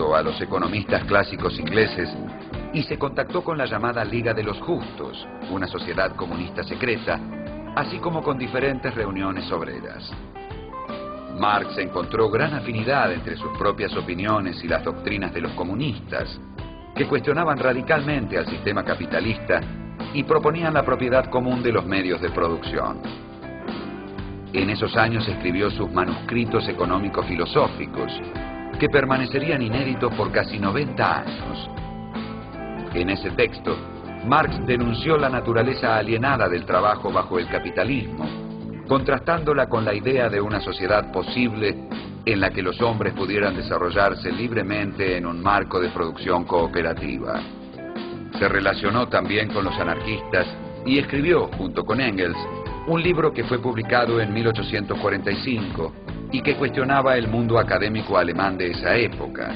culto a los economistas clásicos ingleses y se contactó con la llamada Liga de los Justos, una sociedad comunista secreta, así como con diferentes reuniones obreras. Marx encontró gran afinidad entre sus propias opiniones y las doctrinas de los comunistas, que cuestionaban radicalmente al sistema capitalista y proponían la propiedad común de los medios de producción. En esos años escribió sus manuscritos económico-filosóficos, que permanecerían inéditos por casi 90 años. En ese texto, Marx denunció la naturaleza alienada del trabajo bajo el capitalismo, contrastándola con la idea de una sociedad posible en la que los hombres pudieran desarrollarse libremente en un marco de producción cooperativa. Se relacionó también con los anarquistas y escribió, junto con Engels, un libro que fue publicado en 1845 y que cuestionaba el mundo académico alemán de esa época,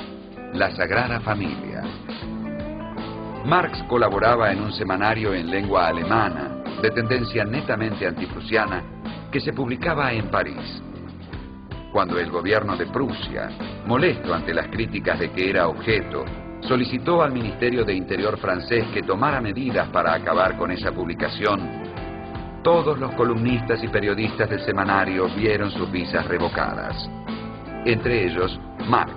La Sagrada Familia. Marx colaboraba en un semanario en lengua alemana, de tendencia netamente antiprusiana, que se publicaba en París. Cuando el gobierno de Prusia, molesto ante las críticas de que era objeto, solicitó al Ministerio de Interior francés que tomara medidas para acabar con esa publicación, todos los columnistas y periodistas del semanario vieron sus visas revocadas. Entre ellos, Marx.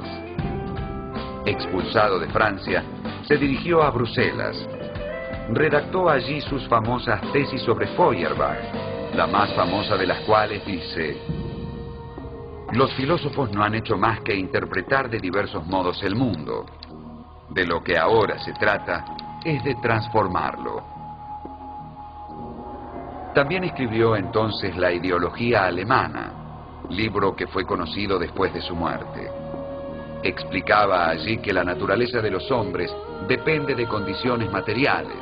Expulsado de Francia, se dirigió a Bruselas. Redactó allí sus famosas tesis sobre Feuerbach, la más famosa de las cuales dice: los filósofos no han hecho más que interpretar de diversos modos el mundo. De lo que ahora se trata es de transformarlo. También escribió entonces La ideología alemana, libro que fue conocido después de su muerte. Explicaba allí que la naturaleza de los hombres depende de condiciones materiales.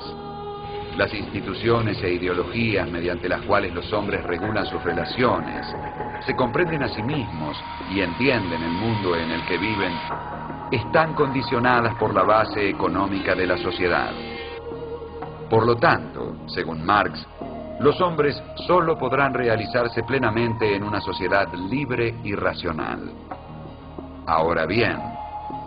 Las instituciones e ideologías mediante las cuales los hombres regulan sus relaciones, se comprenden a sí mismos y entienden el mundo en el que viven, están condicionadas por la base económica de la sociedad. Por lo tanto, según Marx, los hombres solo podrán realizarse plenamente en una sociedad libre y racional. Ahora bien,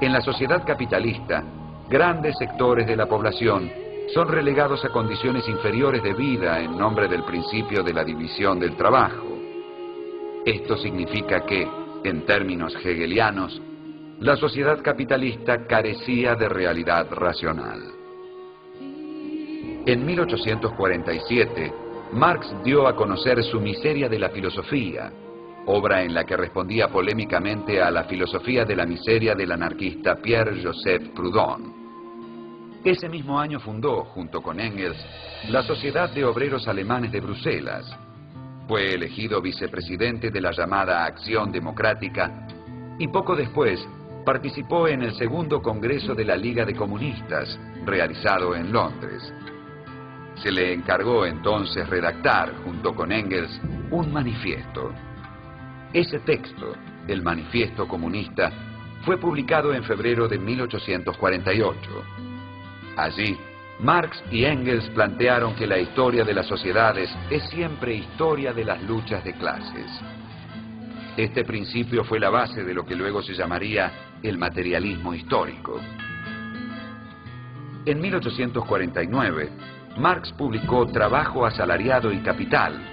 en la sociedad capitalista, grandes sectores de la población son relegados a condiciones inferiores de vida en nombre del principio de la división del trabajo. Esto significa que, en términos hegelianos, la sociedad capitalista carecía de realidad racional. En 1847, Marx dio a conocer su Miseria de la filosofía, obra en la que respondía polémicamente a la filosofía de la miseria del anarquista Pierre-Joseph Proudhon. Ese mismo año fundó, junto con Engels, la Sociedad de Obreros Alemanes de Bruselas. Fue elegido vicepresidente de la llamada Acción Democrática y poco después participó en el segundo Congreso de la Liga de Comunistas, realizado en Londres. Se le encargó entonces redactar, junto con Engels, un manifiesto. Ese texto, el Manifiesto Comunista, fue publicado en febrero de 1848. Allí, Marx y Engels plantearon que la historia de las sociedades es siempre historia de las luchas de clases. Este principio fue la base de lo que luego se llamaría el materialismo histórico. En 1849, Marx publicó Trabajo asalariado y capital,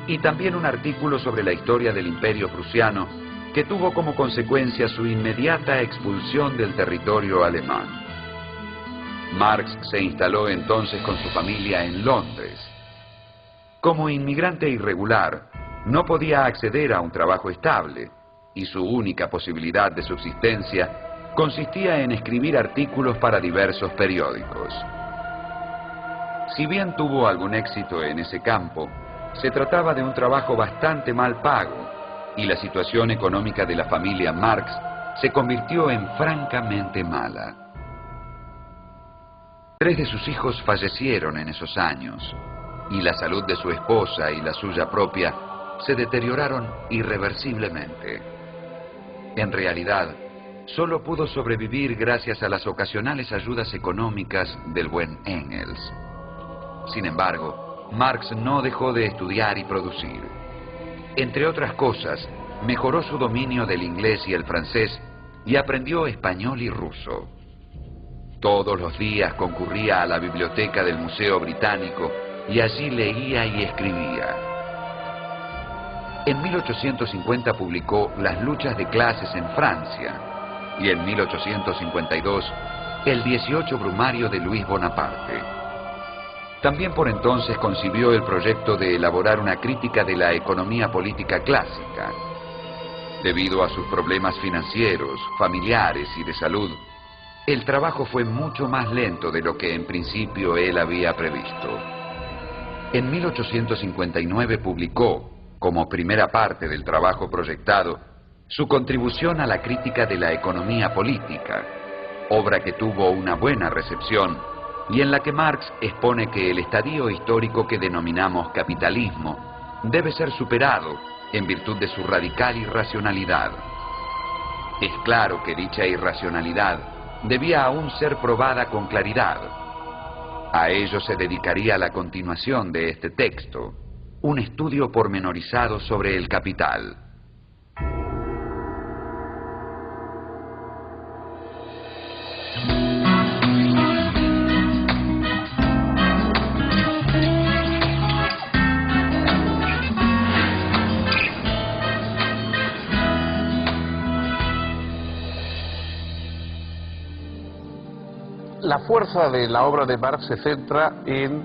y también un artículo sobre la historia del Imperio prusiano, que tuvo como consecuencia su inmediata expulsión del territorio alemán. Marx se instaló entonces con su familia en Londres. Como inmigrante irregular, no podía acceder a un trabajo estable, y su única posibilidad de subsistencia consistía en escribir artículos para diversos periódicos. Si bien tuvo algún éxito en ese campo, se trataba de un trabajo bastante mal pago, y la situación económica de la familia Marx se convirtió en francamente mala. 3 de sus hijos fallecieron en esos años, y la salud de su esposa y la suya propia se deterioraron irreversiblemente. En realidad, solo pudo sobrevivir gracias a las ocasionales ayudas económicas del buen Engels. Sin embargo, Marx no dejó de estudiar y producir. Entre otras cosas, mejoró su dominio del inglés y el francés y aprendió español y ruso. Todos los días concurría a la biblioteca del Museo Británico y allí leía y escribía. En 1850 publicó Las luchas de clases en Francia y en 1852 El 18 Brumario de Luis Bonaparte. También por entonces concibió el proyecto de elaborar una crítica de la economía política clásica. Debido a sus problemas financieros, familiares y de salud, el trabajo fue mucho más lento de lo que en principio él había previsto. En 1859 publicó, como primera parte del trabajo proyectado, su contribución a la crítica de la economía política, obra que tuvo una buena recepción y en la que Marx expone que el estadio histórico que denominamos capitalismo debe ser superado en virtud de su radical irracionalidad. Es claro que dicha irracionalidad debía aún ser probada con claridad. A ello se dedicaría la continuación de este texto, un estudio pormenorizado sobre el capital. La fuerza de la obra de Marx se centra en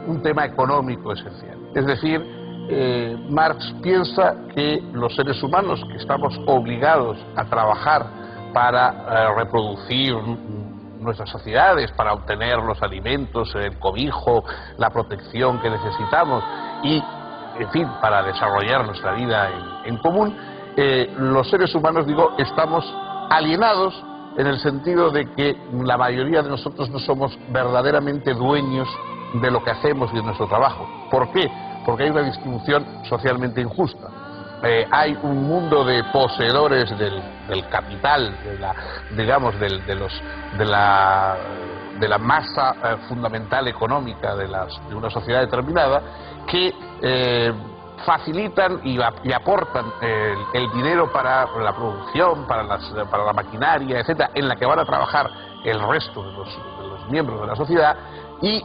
un tema económico esencial. Es decir, Marx piensa que los seres humanos que estamos obligados a trabajar para reproducir nuestras sociedades, para obtener los alimentos, el cobijo, la protección que necesitamos y, en fin, para desarrollar nuestra vida en común, los seres humanos, digo, estamos alienados en el sentido de que la mayoría de nosotros no somos verdaderamente dueños de lo que hacemos y de nuestro trabajo. ¿Por qué? Porque hay una distribución socialmente injusta. Hay un mundo de poseedores del capital, de la masa fundamental económica de una sociedad determinada, que facilitan y aportan el dinero para la producción, para la maquinaria, etcétera, en la que van a trabajar el resto de los miembros de la sociedad, y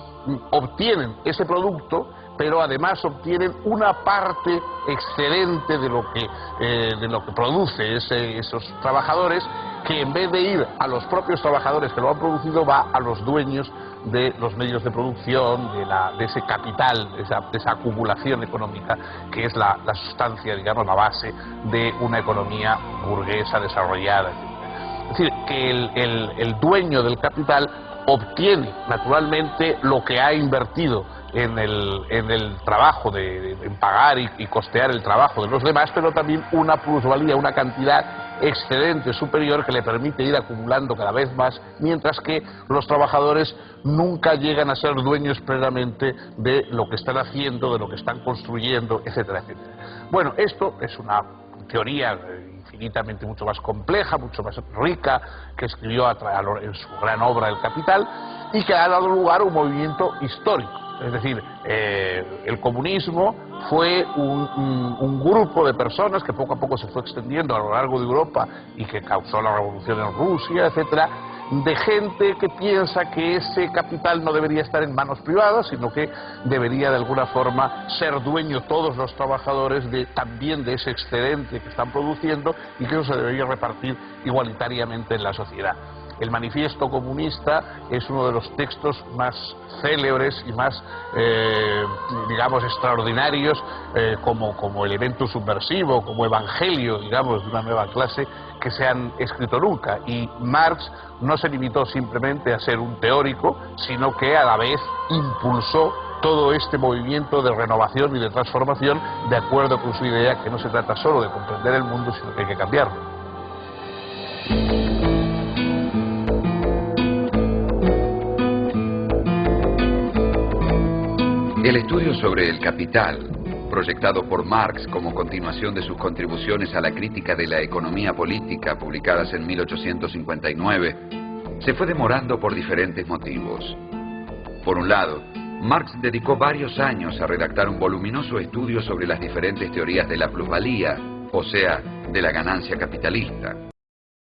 obtienen ese producto, pero además obtienen una parte excedente de lo que produce esos trabajadores, que en vez de ir a los propios trabajadores que lo han producido, va a los dueños de los medios de producción, de ese capital, de esa acumulación económica, que es la sustancia, digamos, la base de una economía burguesa desarrollada. Es decir, que el dueño del capital obtiene naturalmente lo que ha invertido en el trabajo, en pagar y costear el trabajo de los demás, pero también una plusvalía, una cantidad excedente superior que le permite ir acumulando cada vez más, mientras que los trabajadores nunca llegan a ser dueños plenamente de lo que están haciendo, de lo que están construyendo, etcétera, etcétera. Bueno, esto es una teoría infinitamente mucho más compleja, mucho más rica, que escribió en su gran obra El Capital, y que ha dado lugar a un movimiento histórico. Es decir, el comunismo fue un grupo de personas que poco a poco se fue extendiendo a lo largo de Europa y que causó la revolución en Rusia, etcétera, de gente que piensa que ese capital no debería estar en manos privadas, sino que debería de alguna forma ser dueño todos los trabajadores también de ese excedente que están produciendo, y que eso se debería repartir igualitariamente en la sociedad. El Manifiesto Comunista es uno de los textos más célebres y más, digamos, extraordinarios como elemento subversivo, como evangelio, digamos, de una nueva clase, que se han escrito nunca. Y Marx no se limitó simplemente a ser un teórico, sino que a la vez impulsó todo este movimiento de renovación y de transformación, de acuerdo con su idea que no se trata solo de comprender el mundo, sino que hay que cambiarlo. El estudio sobre el capital, proyectado por Marx como continuación de sus contribuciones a la crítica de la economía política publicadas en 1859, se fue demorando por diferentes motivos. Por un lado, Marx dedicó varios años a redactar un voluminoso estudio sobre las diferentes teorías de la plusvalía, o sea, de la ganancia capitalista.